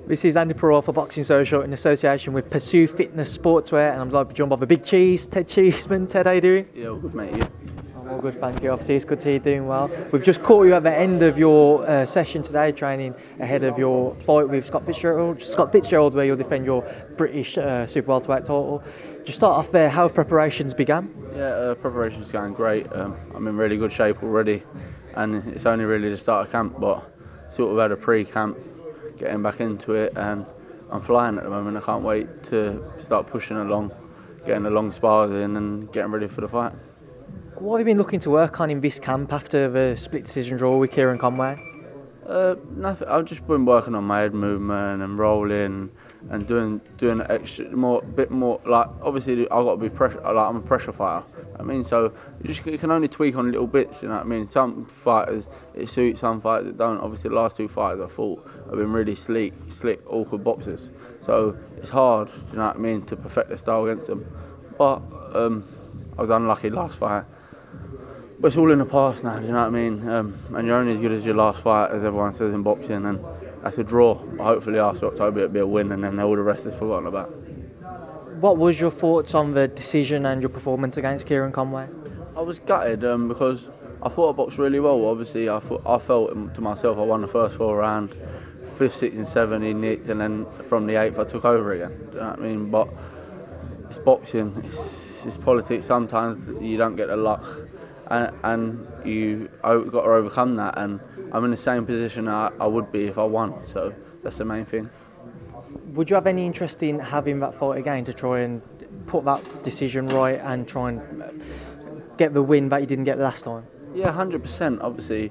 This is Andi Purewal for Boxing Social in association with Pursue Fitness Sportswear, and I'm like joined by the big cheese, Ted Cheeseman. Ted, how you doing? Yeah, all good, mate. Yeah. I'm all good, thank you. Obviously, it's good to hear you doing well. We've just caught you at the end of your session today, training ahead of your fight with Scott Fitzgerald, where you'll defend your British super welterweight title. Just start off there. How have preparations begun? Yeah, preparation's going great. I'm in really good shape already, and it's only really the start of camp, but sort of had a pre-camp, getting back into it, and I'm flying at the moment. I can't wait to start pushing along, getting the long spars in and getting ready for the fight. What have you been looking to work on in this camp after the split decision draw with Kieran Conway? Nothing. I've just been working on my head movement and rolling and doing extra bit more. Like, obviously I've got to be pressure. Like, I'm a pressure fighter. So you can only tweak on little bits. You know what I mean? Some fighters it suits, some fighters it don't. Obviously the last two fighters I fought have been really slick, awkward boxers. So it's hard. You know what I mean? To perfect the style against them. But I was unlucky last fight. But it's all in the past now, do you know what I mean? And you're only as good as your last fight, as everyone says in boxing, and that's a draw. But hopefully after October it'll be a win, and then all the rest is forgotten about. What was your thoughts on the decision and your performance against Kieran Conway? I was gutted because I thought I boxed really well. Obviously, I felt to myself I won the first 4 rounds, 5th, 6th and 7 he nicked, and then from the 8th I took over again. Do you know what I mean? But it's boxing, it's politics. Sometimes you don't get the luck. And you got to overcome that, and I'm in the same position I would be if I won, so that's the main thing. Would you have any interest in having that fight again to try and put that decision right and try and get the win that you didn't get last time? Yeah, 100%. Obviously,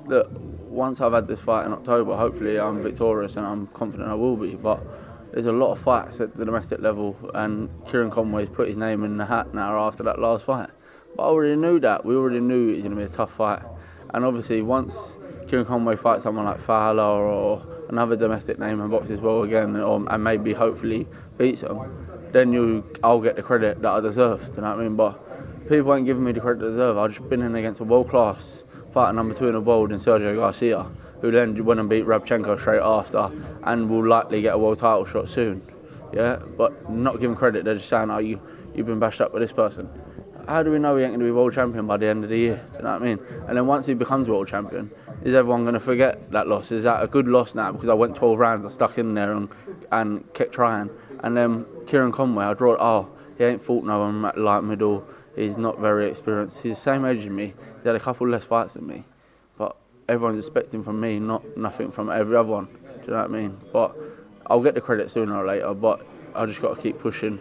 look, once I've had this fight in October, hopefully I'm victorious, and I'm confident I will be, but there's a lot of fights at the domestic level, and Kieran Conway's put his name in the hat now after that last fight. But I already knew that. We already knew it was going to be a tough fight. And obviously, once Kieran Conway fights someone like Fowler or another domestic name in boxing as well again, and maybe hopefully beats him, then I'll get the credit that I deserve. Do you know what I mean? But people ain't giving me the credit I deserve. I've just been in against a world-class fighter number 2 in the world in Sergio Garcia, who then went and beat Lomachenko straight after, and will likely get a world title shot soon. Yeah, but not giving credit. They're just saying, "Oh, you've been bashed up with this person." How do we know he ain't going to be world champion by the end of the year? Do you know what I mean? And then once he becomes world champion, is everyone going to forget that loss? Is that a good loss now because I went 12 rounds, I stuck in there and kept trying? And then Kieran Conway, I draw, he ain't fought no one at light middle, he's not very experienced, he's the same age as me, he had a couple less fights than me. But everyone's expecting from me, nothing from every other one. Do you know what I mean? But I'll get the credit sooner or later, but I just got to keep pushing,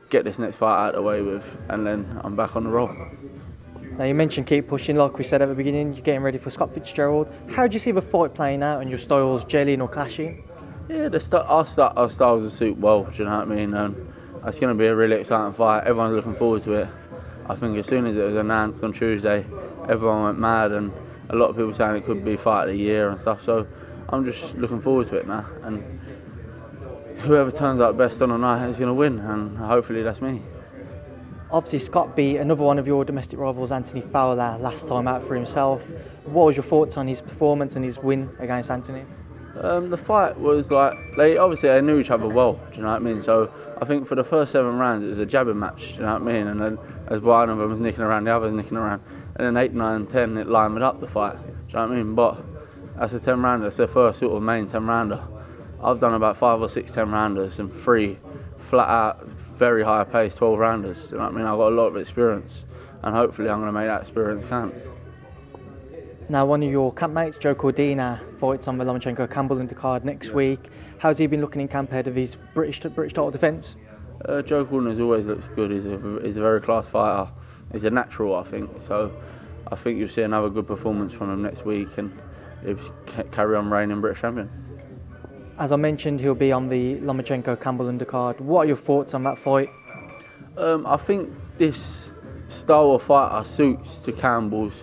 get this next fight out of the way with, and then I'm back on the roll. Now, you mentioned keep pushing, like we said at the beginning, you're getting ready for Scott Fitzgerald. How do you see the fight playing out and your styles gelling or clashing? Yeah, our styles will suit well, do you know what I mean? And it's going to be a really exciting fight. Everyone's looking forward to it. I think as soon as it was announced on Tuesday, everyone went mad, and a lot of people saying it could be fight of the year and stuff, so I'm just looking forward to it now. And whoever turns out best on the night is going to win, and hopefully that's me. Obviously, Scott beat another one of your domestic rivals, Anthony Fowler, last time out for himself. What was your thoughts on his performance and his win against Anthony? The fight was like, they knew each other well, do you know what I mean? So I think for the first 7 rounds it was a jabbing match, do you know what I mean? And then as one of them was nicking around, the other was nicking around. And then 8, 9, 10 it lined up the fight, do you know what I mean? But that's a 10 rounder, it's their first sort of main 10 rounder. I've done about 5 or 6 10 rounders and 3 flat out, very high pace 12 rounders. You know what I mean? I've got a lot of experience, and hopefully I'm going to make that experience count. Now, one of your campmates, Joe Cordina, fights on the Lomachenko Campbell undercard next week. How's he been looking in camp ahead of his British title defence? Joe Cordina always looks good. He's a very class fighter. He's a natural, I think. So I think you'll see another good performance from him next week, and he'll carry on reigning British champion. As I mentioned, he'll be on the Lomachenko Campbell undercard. What are your thoughts on that fight? I think this style of fighter suits to Campbell's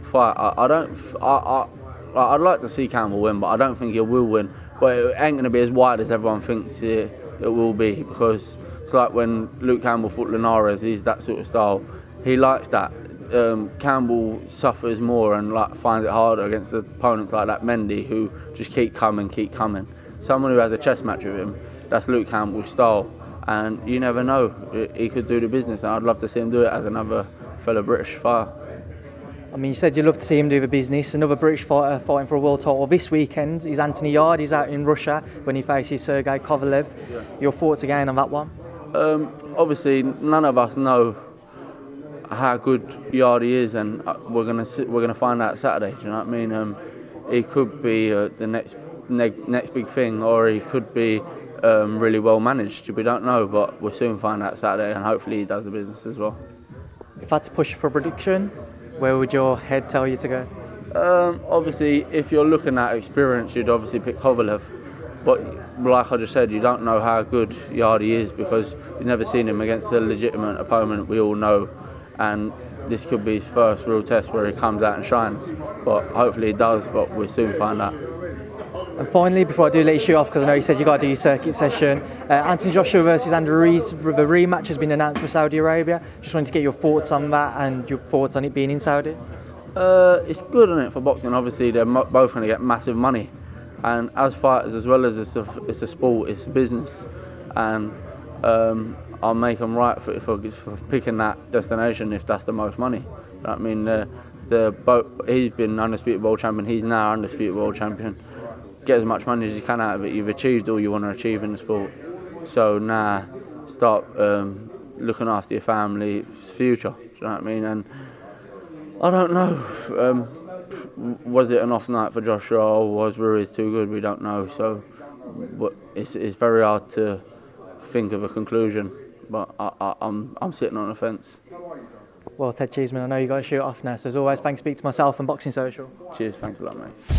fight. I'd like to see Campbell win, but I don't think he will win. But it ain't going to be as wide as everyone thinks it will be, because it's like when Luke Campbell fought Linares. He's that sort of style. He likes that. Campbell suffers more and finds it harder against opponents like that Mendy, who just keep coming. someone who has a chess match with him, that's Loma-Campbell's style. And you never know, he could do the business, and I'd love to see him do it as another fellow British fighter. I mean, you said you'd love to see him do the business. Another British fighter fighting for a world title this weekend is Anthony Yarde. He's out in Russia when he faces Sergey Kovalev. Yeah. Your thoughts again on that one? Obviously, none of us know how good Yarde is, and we're gonna find out Saturday. Do you know what I mean? He could be the next big thing, or he could be really well managed. We don't know, but we'll soon find out Saturday, and hopefully he does the business as well. If I had to push for a prediction, where would your head tell you to go? Obviously, if you're looking at experience, you'd obviously pick Kovalev. But like I just said, you don't know how good Yarde is because you've never seen him against a legitimate opponent, we all know. And this could be his first real test where he comes out and shines. But hopefully he does, but we'll soon find out. And finally, before I do let you shoot off, because I know you said you got to do your circuit session, Anthony Joshua versus Andi Ruiz, the rematch has been announced for Saudi Arabia. Just wanted to get your thoughts on that and your thoughts on it being in Saudi. It's good, isn't it, for boxing? Obviously, they're both going to get massive money. And as fighters, as well as it's a sport, it's a business. And I'll make them right for picking that destination if that's the most money. You know what I mean? He's been undisputed world champion. He's now undisputed world champion. Get as much money as you can out of it. You've achieved all you want to achieve in the sport. So now start looking after your family's future. Do you know what I mean? And I don't know. Was it an off night for Joshua, or was Ruiz too good? We don't know. So it's very hard to think of a conclusion. But I'm sitting on the fence. Well, Ted Cheeseman, I know you got to shoot off now. So as always, thanks for speaking to myself and Boxing Social. Cheers, thanks a lot, mate.